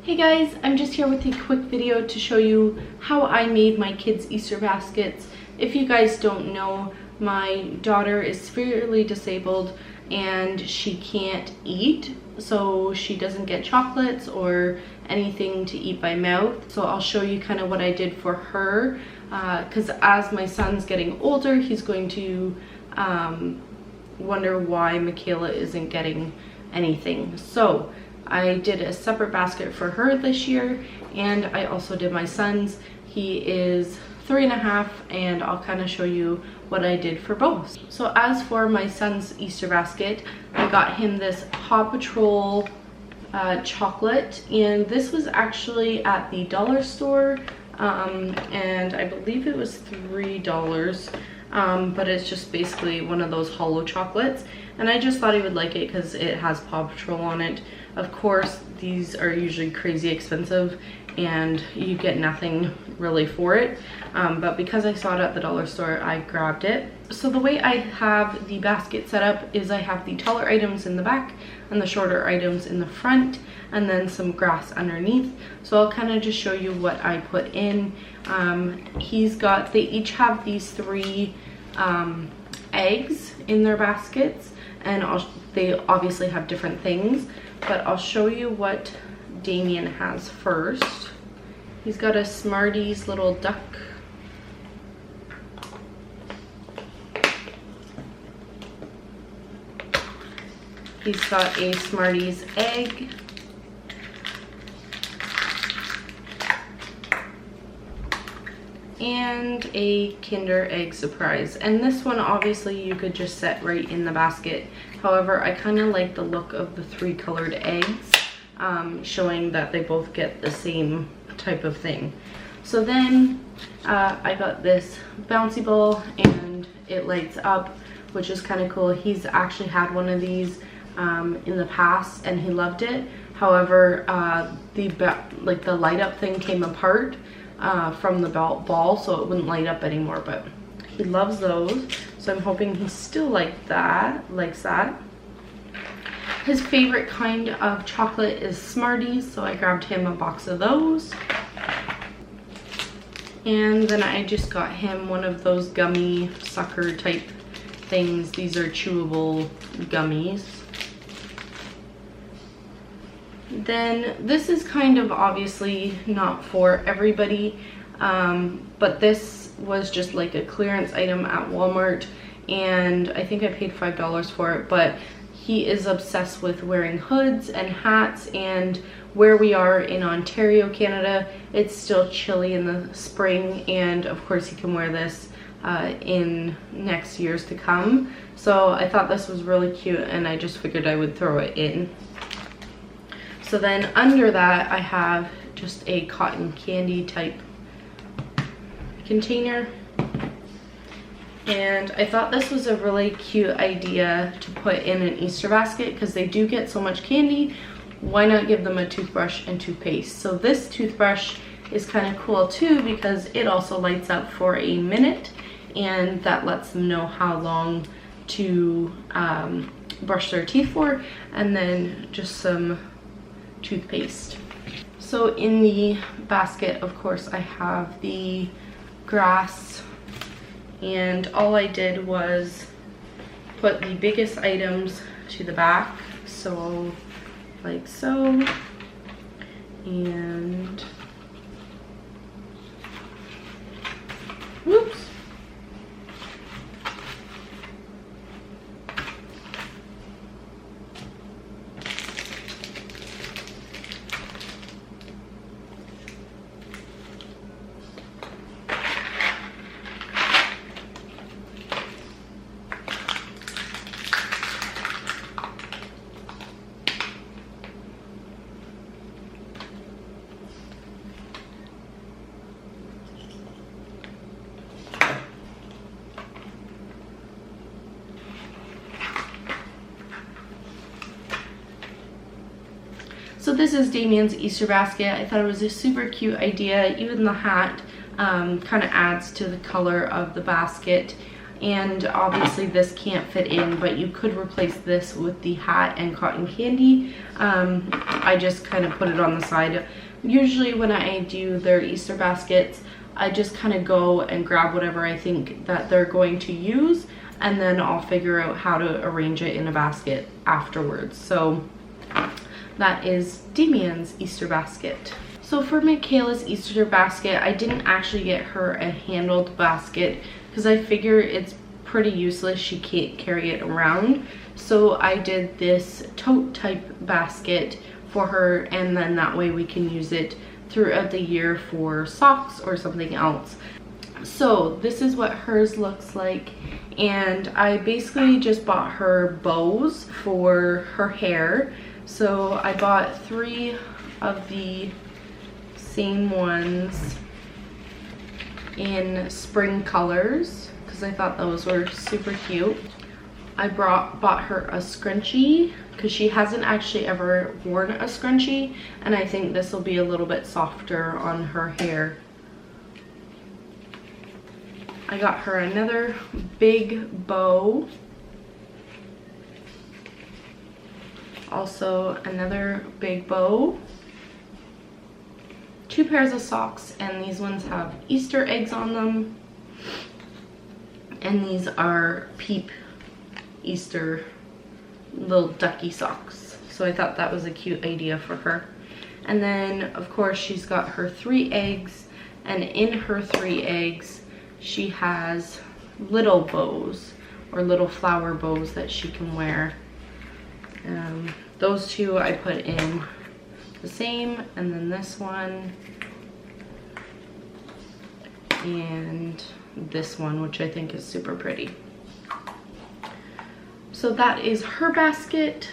Hey guys, I'm just here with a quick video to show you how I made my kids' Easter baskets. If you guys don't know, my daughter is severely disabled and she can't eat, so she doesn't get chocolates or anything to eat by mouth. So I'll show you kind of what I did for her, because as my son's getting older, he's going to wonder why Michaela isn't getting anything. So I did a separate basket for her this year, and I also did my son's. He is 3.5, and I'll kind of show you what I did for both. So as for my son's Easter basket, I got him this Paw Patrol chocolate, and this was actually at the dollar store, and I believe it was $3. But it's just basically one of those hollow chocolates, and I just thought he would like it because it has Paw Patrol on it. Of course, these are usually crazy expensive and you get nothing really for it, but because I saw it at the dollar store, I grabbed it. So the way I have the basket set up is I have the taller items in the back and the shorter items in the front, and then some grass underneath. So I'll kind of just show you what I put in. They each have these 3 eggs in their baskets, and they obviously have different things, but I'll show you what Damien has first. He's got a Smarties little duck. He's got a Smarties egg. And a Kinder Egg Surprise. And this one obviously you could just set right in the basket. However, I kind of like the look of the 3 colored eggs, showing that they both get the same type of thing. So then I got this bouncy ball, and it lights up, which is kind of cool. He's actually had one of these in the past and he loved it. However, the light up thing came apart from the ball, so it wouldn't light up anymore, but he loves those, so I'm hoping he still likes that. His favorite kind of chocolate is Smarties, so I grabbed him a box of those. And then I just got him one of those gummy sucker type things. These are chewable gummies. Then this is kind of obviously not for everybody, but this was just like a clearance item at Walmart, and I think I paid $5 for it. But he is obsessed with wearing hoods and hats, and where we are in Ontario, Canada, it's still chilly in the spring, and of course he can wear this in next years to come. So I thought this was really cute, and I just figured I would throw it in. So then under that, I have just a cotton candy type container. And I thought this was a really cute idea to put in an Easter basket because they do get so much candy. Why not give them a toothbrush and toothpaste? So this toothbrush is kind of cool too because it also lights up for a minute, and that lets them know how long to brush their teeth for, and then just some toothpaste. So in the basket, of course, I have the grass, and all I did was put the biggest items to the back, so like so, and whoops. So this is Damien's Easter basket. I thought it was a super cute idea. Even the hat kind of adds to the color of the basket. and obviously this can't fit in, but you could replace this with the hat and cotton candy. I just kind of put it on the side. Usually when I do their Easter baskets, I just kind of go and grab whatever I think that they're going to use, and then I'll figure out how to arrange it in a basket afterwards. So that is Damien's Easter basket. So for Michaela's Easter basket, I didn't actually get her a handled basket because I figure it's pretty useless. She can't carry it around. So I did this tote type basket for her, and then that way we can use it throughout the year for socks or something else. So this is what hers looks like, and I basically just bought her bows for her hair. So I bought 3 of the same ones in spring colors because I thought those were super cute. I bought her a scrunchie because she hasn't actually ever worn a scrunchie, and I think this will be a little bit softer on her hair. I got her another big bow. Also another big bow. 2 pairs of socks, and these ones have Easter eggs on them. And these are Peep Easter little ducky socks. So I thought that was a cute idea for her. And then of course she's got her 3 eggs, and in her 3 eggs she has little bows or little flower bows that she can wear. Those 2 I put in the same, and then this one and this one, which I think is super pretty. So that is her basket.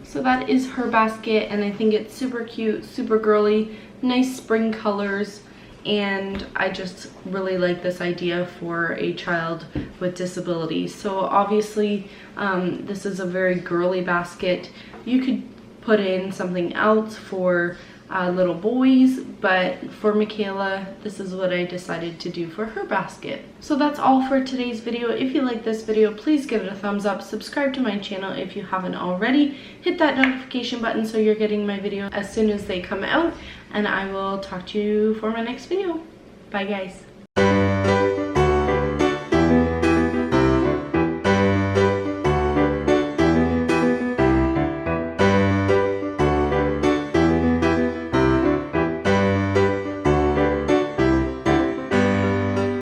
So that is her basket, and I think it's super cute, super girly, nice spring colors, and I just really like this idea for a child with disabilities. So obviously this is a very girly basket. You could put in something else for little boys, but for Michaela, this is what I decided to do for her basket. So that's all for today's video. If you like this video, please give it a thumbs up, subscribe to my channel if you haven't already, hit that notification button so you're getting my video as soon as they come out, and I will talk to you for my next video. Bye guys.